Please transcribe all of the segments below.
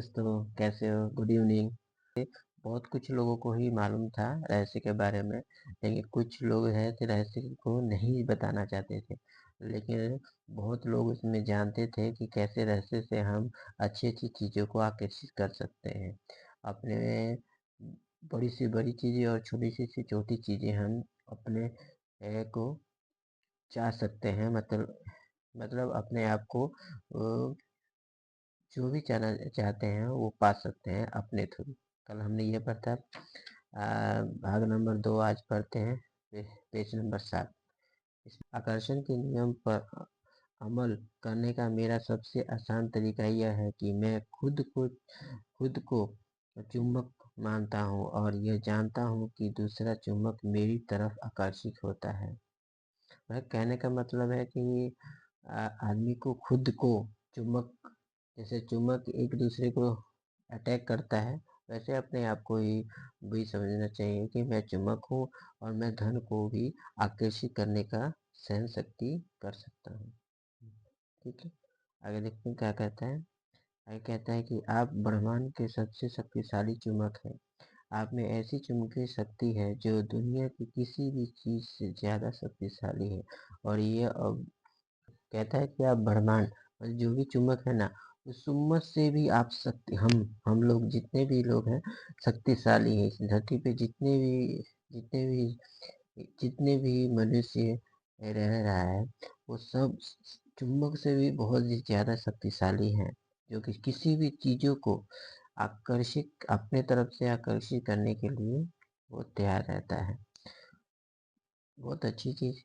दोस्तों, कैसे हो? Good evening. बहुत कुछ लोगों को ही मालूम था रहस्य के बारे में, लेकिन कुछ लोग हैं कि रहस्य को नहीं बताना चाहते थे। लेकिन बहुत लोग उसमें जानते थे कि कैसे रहस्य से हम अच्छी-अच्छी चीज़ों को आकर्षित कर सकते हैं। अपने बड़ी से बड़ी चीज़ें और छोटी से छोटी चीज़ें हम अपने को चाह सकते हैं, मतलब अपने आप को जो भी चाहते हैं वो पा सकते हैं अपने थ्रू। कल हमने ये पढ़ा था। भाग नंबर 2 आज पढ़ते हैं, पेज नंबर 7। इस आकर्षण के नियम पर अमल करने का मेरा सबसे आसान तरीका यह है कि मैं खुद को चुंबक मानता हूँ और यह जानता हूँ कि दूसरा चुंबक मेरी तरफ आकर्षित होता है। वह कहने का मतलब है कि आदमी को खुद को चुंबक, जैसे चुंबक एक दूसरे को अटैक करता है, वैसे अपने आप को ही भी समझना चाहिए कि मैं चुंबक हूँ और मैं धन को भी आकर्षित करने का सहन शक्ति कर सकता हूँ। ठीक है, आगे देखते हैं क्या कहता है। आगे कहता है कि आप ब्रह्मांड के सबसे शक्तिशाली चुंबक हैं। आप में ऐसी चुंबकीय शक्ति है जो दुनिया की किसी भी चीज से ज्यादा शक्तिशाली है। और ये अब कहता है कि आप ब्रह्मांड और जो भी चुंबक है ना, उस चुम्बक से भी आप शक्ति, हम लोग जितने भी लोग हैं शक्तिशाली हैं। इस धरती पे जितने भी मनुष्य रह रहा है, वो सब चुंबक से भी बहुत ही ज्यादा शक्तिशाली हैं, जो कि किसी भी चीजों को आकर्षित, अपने तरफ से आकर्षित करने के लिए वो तैयार रहता है। बहुत अच्छी चीज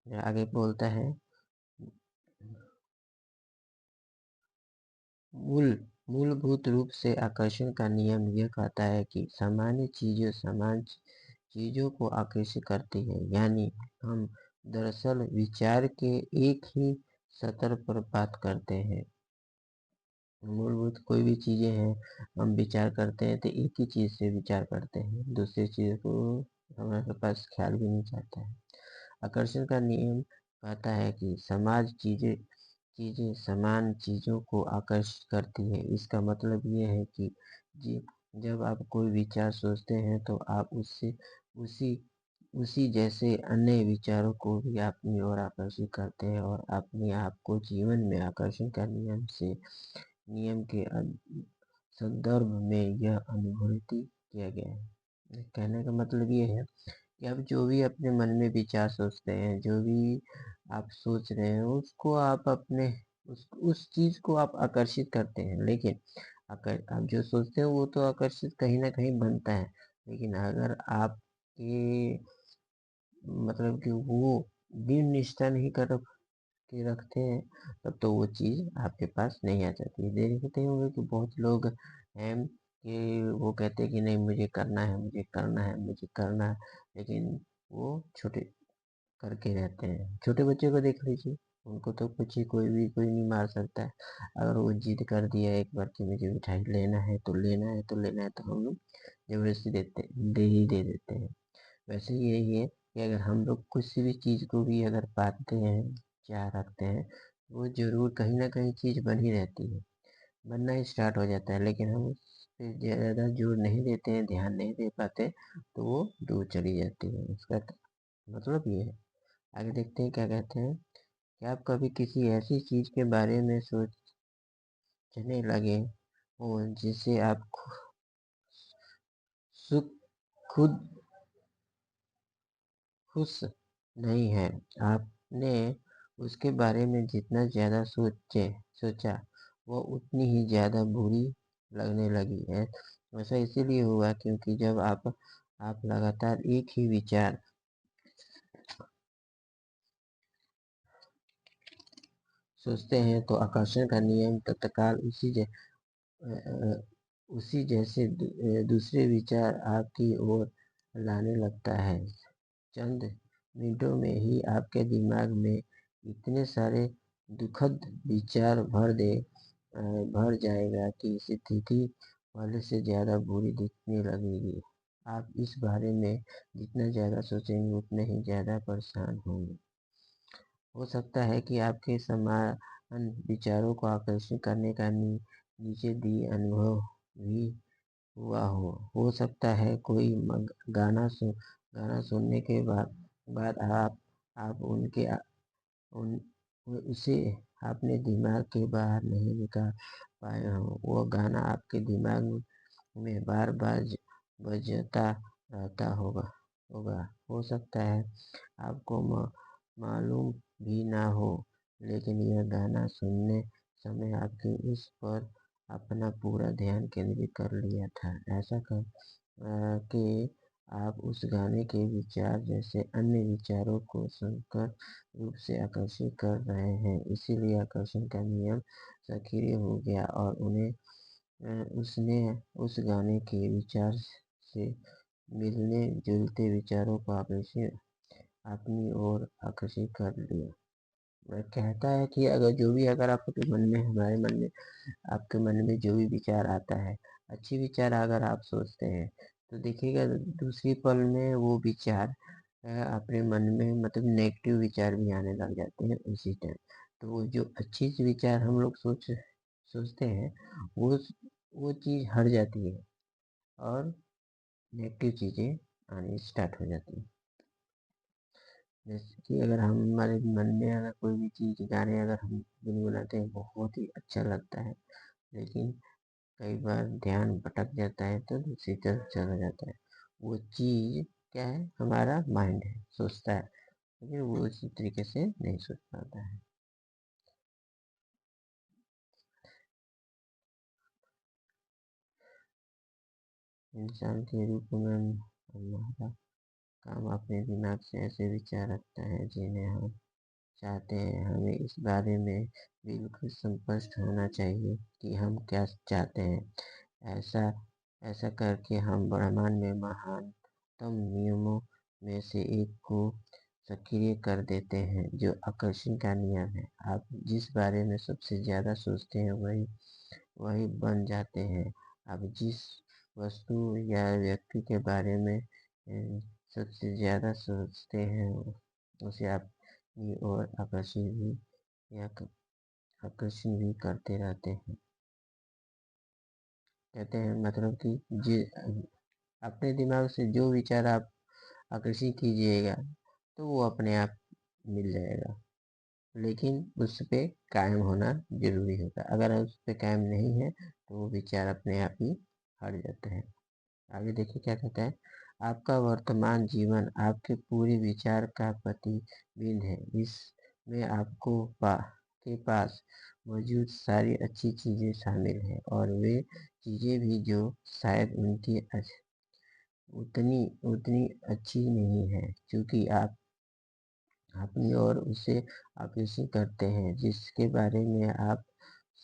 आगे बोलता है। मूलभूत रूप से आकर्षण का नियम यह कहता है कि सामान्य चीजें समान चीजों को आकर्षित करती है, यानी हम दरअसल विचार के एक ही स्तर पर बात करते हैं। मूलभूत कोई भी चीजें हैं, हम विचार करते हैं तो एक ही चीज से विचार करते हैं, दूसरी चीज को हमारे पास ख्याल भी नहीं आता है। आकर्षण का नियम कहता है कि चीजें चीजें समान चीजों को आकर्षित करती है। इसका मतलब ये है कि जी, जब आप कोई विचार सोचते हैं तो आप उससे उसी उसी जैसे अन्य विचारों को भी अपनी ओर आकर्षित करते हैं, और अपने आप को जीवन में आकर्षण का नियम के संदर्भ में यह अनुभूति किया गया है। कहने का मतलब ये है कि आप जो भी अपने मन में विचार सोचते हैं, जो भी आप सोच रहे हैं, उसको आप अपने उस चीज को आप आकर्षित करते हैं। लेकिन अगर आप जो सोचते हैं वो तो आकर्षित कहीं ना कहीं बनता है, लेकिन अगर आपके मतलब कि वो दृढ़ निष्ठा नहीं कर के रखते हैं, तब तो वो चीज आपके पास नहीं आ जाती है। देखते होंगे कि बहुत लोग हैं कि वो कहते हैं कि नहीं, मुझे करना है, मुझे करना है, मुझे करना है, लेकिन वो छोटे करके रहते हैं। छोटे बच्चे को देख लीजिए, उनको तो कुछ ही कोई नहीं मार सकता है। अगर वो जिद कर दिया एक बार कि मुझे मिठाई लेना है तो लेना है तो लेना है, तो हम लोग जबरदस्ती दे देते हैं। वैसे ही यही है कि अगर हम लोग किसी भी चीज को भी अगर पाते हैं, चाह रखते हैं, वो जरूर कहीं ना कहीं चीज बनी रहती है, बनना ही स्टार्ट हो जाता है। लेकिन हम उस पे ज्यादा जोर नहीं देते हैं, ध्यान नहीं दे पाते, तो वो दूर चली जाती है। इसका मतलब ये है। आगे देखते हैं क्या कहते हैं। क्या आप कभी किसी ऐसी चीज के बारे में सोचने लगे हो जिससे आप सुख खुद खुश नहीं है? आपने उसके बारे में जितना ज्यादा सोचा, वो उतनी ही ज्यादा बुरी लगने लगी है। ऐसा इसीलिए हुआ क्योंकि जब आप लगातार एक ही विचार सोचते हैं तो आकर्षण का नियम तत्काल उसी जैसे दूसरे विचार आपकी ओर लाने लगता है। चंद मिनटों में ही आपके दिमाग में इतने सारे दुखद विचार भर जाएगा कि स्थिति पहले से ज्यादा बुरी दिखने लगेगी। आप इस बारे में जितना ज्यादा सोचेंगे उतने ही ज्यादा परेशान होंगे। हो सकता है कि आपके समान विचारों को आकर्षित करने का नीचे दिए अनुभव भी हुआ हो सकता है कोई गाना सुनने के बाद आप उन उसे अपने दिमाग के बाहर नहीं निकाल पाए हो। वो गाना आपके दिमाग में बार बार बजता रहता होगा होगा हो सकता है आपको मालूम भी ना हो, लेकिन यह गाना सुनने समय आपके उस पर अपना पूरा ध्यान केंद्रित कर लिया था। ऐसा कर कि आप उस गाने के विचार जैसे अन्य विचारों को संकर रूप से आकर्षित कर रहे हैं। इसीलिए आकर्षण का नियम सक्रिय हो गया और उसने उस गाने के विचार से मिलने जुलते विचारों को अपनी ओर आकर्षित कर लिया। वह कहता है कि अगर आपके मन में हमारे मन में आपके मन में जो भी विचार आता है, अच्छी विचार अगर आप सोचते हैं तो देखिएगा दूसरी पल में वो विचार अपने मन में मतलब नेगेटिव विचार भी आने लग जाते हैं उसी टाइम। तो वो जो अच्छी विचार हम लोग सोचते हैं वो वो चीज़ हट जाती है और नेगेटिव चीज़ें आनी स्टार्ट हो जाती है। जैसे कि अगर हमारे मन में अगर कोई भी चीज़ गाने अगर हम गुनगुनाते हैं बहुत ही अच्छा लगता है, लेकिन कई बार ध्यान भटक जाता है तो दूसरी तरफ चला जाता है। वो चीज़ क्या है, हमारा माइंड है, सोचता है, लेकिन वो उसी तरीके से नहीं सोच पाता है। इंसान के रूप में हमारा काम अपने दिमाग से ऐसे विचार रखता है जिन्हें हम चाहते हैं। हमें इस बारे में बिल्कुल स्पष्ट होना चाहिए कि हम क्या चाहते हैं। ऐसा ऐसा करके हम ब्रह्मांड में महानतम नियमों में से एक को सक्रिय कर देते हैं, जो आकर्षण का नियम है। आप जिस बारे में सबसे ज़्यादा सोचते हैं वही वही बन जाते हैं। आप जिस वस्तु या व्यक्ति के बारे में सबसे ज़्यादा सोचते हैं उसे अपनी ओर या आकर्षण भी करते रहते हैं। कहते हैं मतलब कि अपने दिमाग से जो विचार आप आकर्षित कीजिएगा तो वो अपने आप मिल जाएगा, लेकिन उस पे कायम होना जरूरी होगा। अगर उस पे कायम नहीं है तो वो विचार अपने आप ही हट जाते हैं। आगे देखिए क्या कहता है। आपका वर्तमान जीवन आपके पूरे विचार का प्रतिबिंब है। इसमें के पास मौजूद सारी अच्छी चीजें शामिल हैं और वे चीजें भी जो शायद उतनी उतनी अच्छी नहीं है, क्योंकि आप अपनी ओर उसे आकर्षित करते हैं जिसके बारे में आप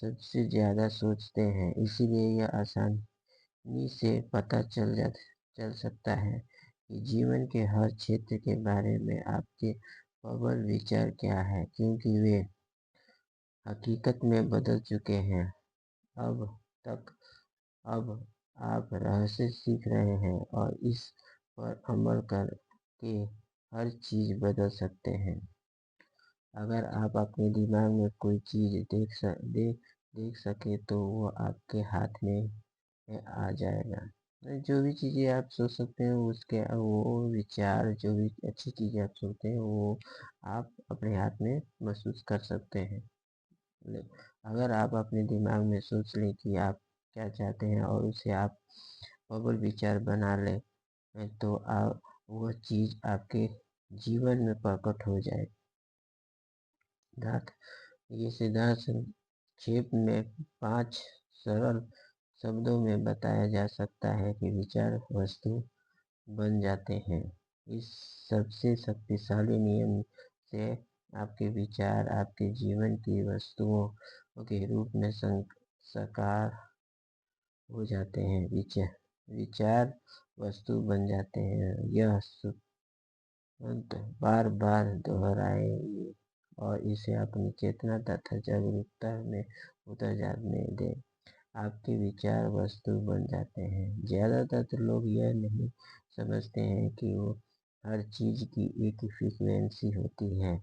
सबसे ज्यादा सोचते हैं। इसीलिए यह आसानी से पता चल सकता है कि जीवन के हर क्षेत्र के बारे में आपके प्रबल विचार क्या है, क्योंकि वे हकीकत में बदल चुके हैं। अब तक अब आप रहस्य सीख रहे हैं और इस पर अमल करके हर चीज बदल सकते हैं। अगर आप अपने दिमाग में कोई चीज देख सके तो वो आपके हाथ में आ जाएगा। जो भी चीजें आप सोच सकते हैं उसके वो विचार, जो भी अच्छी चीजें आप सोचते हैं वो आप अपने हाथ में महसूस कर सकते हैं। अगर आप अपने दिमाग में सोच लें कि आप क्या चाहते हैं और उसे आप प्रबल विचार बना लें तो आप वह चीज आपके जीवन में प्रकट हो जाए। ये सिद्धांत संक्षेप में 5 सरल शब्दों में बताया जा सकता है कि विचार वस्तु बन जाते हैं। इस सबसे शक्तिशाली नियम से आपके विचार आपके जीवन की वस्तुओं के रूप में साकार हो जाते हैं। विचार वस्तु बन जाते हैं। यह बार बार दोहराए और इसे अपनी चेतना तथा जागरूकता में उतर जाने दें। आपके विचार वस्तु बन जाते हैं। ज्यादातर लोग यह नहीं समझते हैं कि वो हर चीज की एक फ्रीक्वेंसी होती है।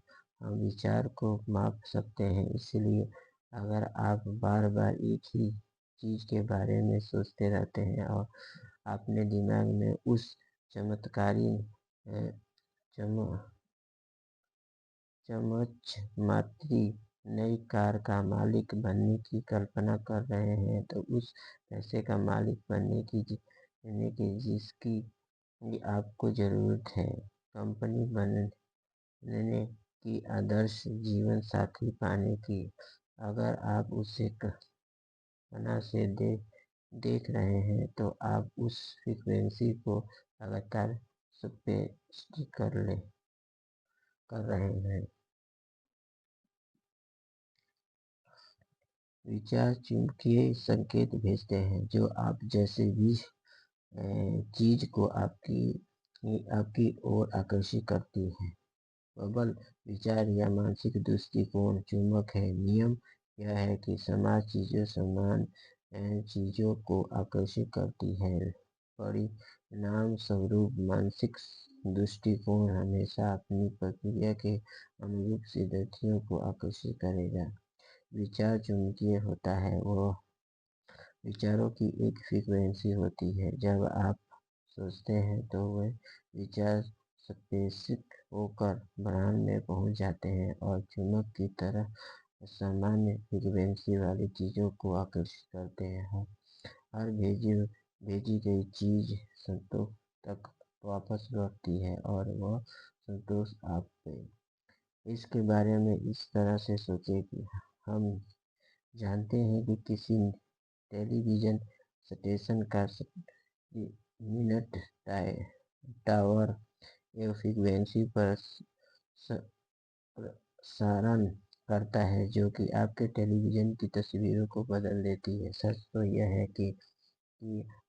हम विचार को माप सकते हैं, इसलिए अगर आप बार बार एक ही चीज़ के बारे में सोचते रहते हैं और अपने दिमाग में उस चमत्कारी चम चमचमाती नई कार का मालिक बनने की कल्पना कर रहे हैं, तो उस पैसे का मालिक बनने की जिसकी आपको ज़रूरत है। कंपनी बनने की, आदर्श जीवन साथी पाने की, अगर आप उसे कल्पना से देख रहे हैं, तो आप उस फ्रीक्वेंसी को लगातार स्पेस्ट कर रहे हैं। विचार चुंबकीय संकेत भेजते हैं जो आप जैसे भी चीज को आपकी ओर आकर्षित करती है। प्रबल विचार या मानसिक दृष्टिकोण चुंबक है। नियम यह है कि समान चीजों को आकर्षित करती है। परिणाम स्वरूप मानसिक दृष्टिकोण हमेशा अपनी प्रक्रिया के अनुरूप सिद्धांतों को आकर्षित करेगा। विचार चुंबकीय होता है, वह विचारों की एक फ्रीक्वेंसी होती है। जब आप सोचते हैं तो वे विचार स्पेसिक होकर ब्रह्मांड में पहुंच जाते हैं और चुंबक की तरह सामान्य फ्रीक्वेंसी वाली चीजों को आकर्षित करते हैं। हर भेजी गई चीज संतोष तक वापस लौटती है और वह संतोष आप पे। इसके बारे में इस तरह से सोचें कि हम जानते हैं कि किसी टेलीविजन स्टेशन का मिनट टावर एक फ्रीक्वेंसी पर प्रसारण करता है जो कि आपके टेलीविजन की तस्वीरों को बदल देती है। सच तो यह है कि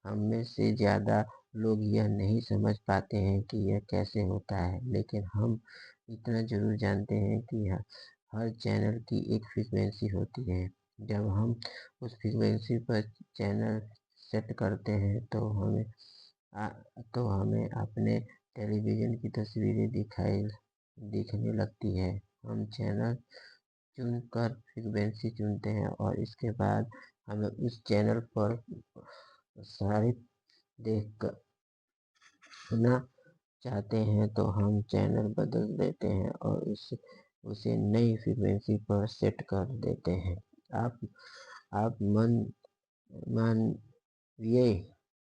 हम में से ज़्यादा लोग यह नहीं समझ पाते हैं कि यह कैसे होता है, लेकिन हम इतना ज़रूर जानते हैं कि हर चैनल की एक फ्रीक्वेंसी होती है। जब हम उस फ्रीक्वेंसी पर चैनल सेट करते हैं तो हमें अपने टेलीविज़न की तस्वीरें दिखने लगती है। हम चैनल चुनकर फ्रीक्वेंसी चुनते हैं और इसके बाद हमें उस चैनल पर प्रसारित देखना चाहते हैं तो हम चैनल बदल देते हैं और उसे नई फ्रीक्वेंसी पर सेट कर देते हैं। आप मानवीय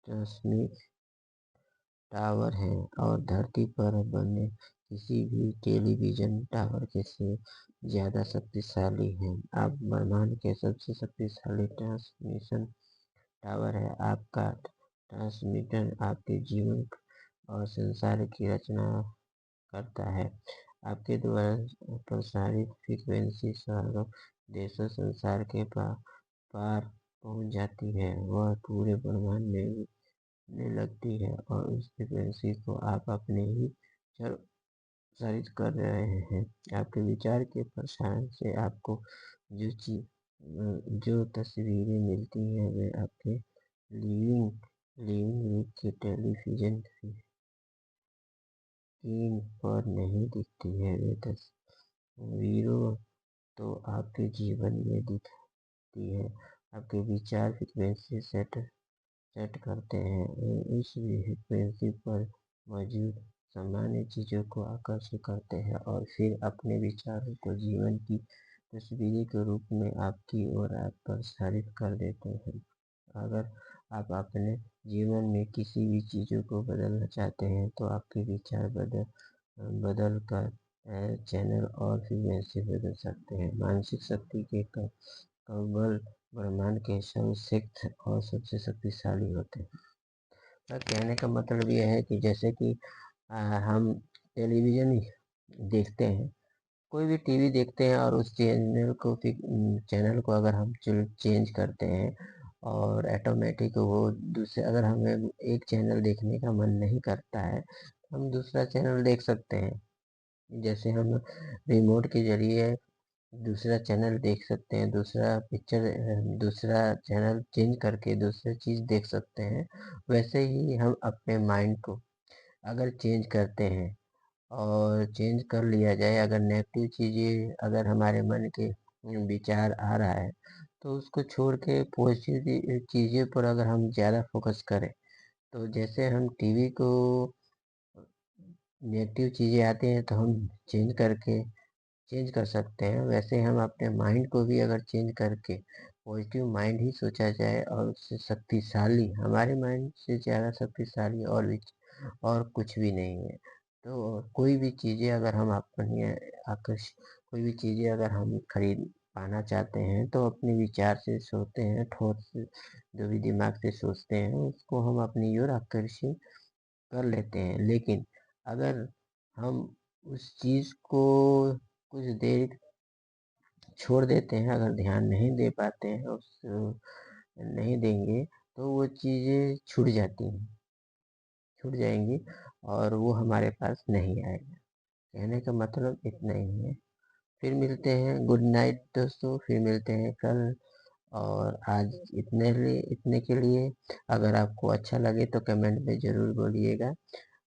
ट्रांसमिट टावर हैं और धरती पर बने किसी भी टेलीविजन टावर के से ज़्यादा शक्तिशाली हैं। आप ब्रह्मांड के सबसे शक्तिशाली ट्रांसमिशन टावर है। आपका ट्रांसमीटर आपके जीवन और संसार की रचना करता है। आपके द्वारा प्रसारित फ्रीक्वेंसी शहरों, देशों, संसार के पार पहुंच जाती है। वह पूरे ब्रह्मांड में उड़ने लगती है और उस फ्रीक्वेंसी को आप अपने ही प्रसारित कर रहे हैं। आपके विचार के प्रसारण से आपको जो तस्वीरें मिलती हैं वे आपके लिविंग रूप के टेलीविजन स्क्रीन पर नहीं दिखती है। वे तस्वीरों तो आपके जीवन में दिखती है। आपके विचार फ्रीक्वेंसी सेट करते हैं। उस फ्रीक्वेंसी पर मौजूद सामान्य चीज़ों को आकर्षित करते हैं और फिर अपने विचारों को जीवन की तस्वीर के रूप में आपकी ओर प्रसारित कर देते हैं। अगर आप अपने जीवन में किसी भी चीज़ों को बदलना चाहते हैं तो आपके विचार बदल कर चैनल और फ्रीक्वेंसी बदल सकते हैं। मानसिक शक्ति के कौशल ब्रह्मांड के सर्वश्रेष्ठ और सबसे शक्तिशाली होते हैं। कहने का मतलब यह है कि जैसे कि हम टेलीविज़न देखते हैं, कोई भी टीवी देखते हैं और उस चैनल को अगर हम चेंज करते हैं और ऑटोमेटिक वो दूसरे, अगर हमें एक चैनल देखने का मन नहीं करता है तो हम दूसरा चैनल देख सकते हैं। जैसे हम रिमोट के जरिए दूसरा चैनल देख सकते हैं, दूसरा चैनल चेंज करके दूसरी चीज़ देख सकते हैं। वैसे ही हम अपने माइंड को अगर चेंज करते हैं और चेंज कर लिया जाए, अगर नेगेटिव चीज़ें अगर हमारे मन के विचार आ रहा है तो उसको छोड़ के पॉजिटिव चीज़ों पर अगर हम ज़्यादा फ़ोकस करें, तो जैसे हम टीवी को नेगेटिव चीज़ें आती हैं तो हम चेंज कर सकते हैं, वैसे हम अपने माइंड को भी अगर चेंज करके पॉजिटिव माइंड ही सोचा जाए और उससे शक्तिशाली हमारे माइंड से ज़्यादा शक्तिशाली और कुछ भी नहीं है। तो कोई भी चीज़ें अगर हम अपने आकर्ष कोई भी चीज़ें अगर हम खरीद पाना चाहते हैं तो अपने विचार से सोचते हैं, थॉट से जो भी दिमाग से सोचते हैं उसको हम अपनी ओर आकर्षित कर लेते हैं। लेकिन अगर हम उस चीज़ को कुछ देर छोड़ देते हैं, अगर ध्यान नहीं दे पाते हैं, नहीं देंगे तो वो चीज़ें छूट जाएँगी और वो हमारे पास नहीं आएगा। कहने का मतलब इतना ही है। फिर मिलते हैं, गुड नाइट दोस्तों, फिर मिलते हैं कल। और आज इतने के लिए अगर आपको अच्छा लगे तो कमेंट में ज़रूर बोलिएगा।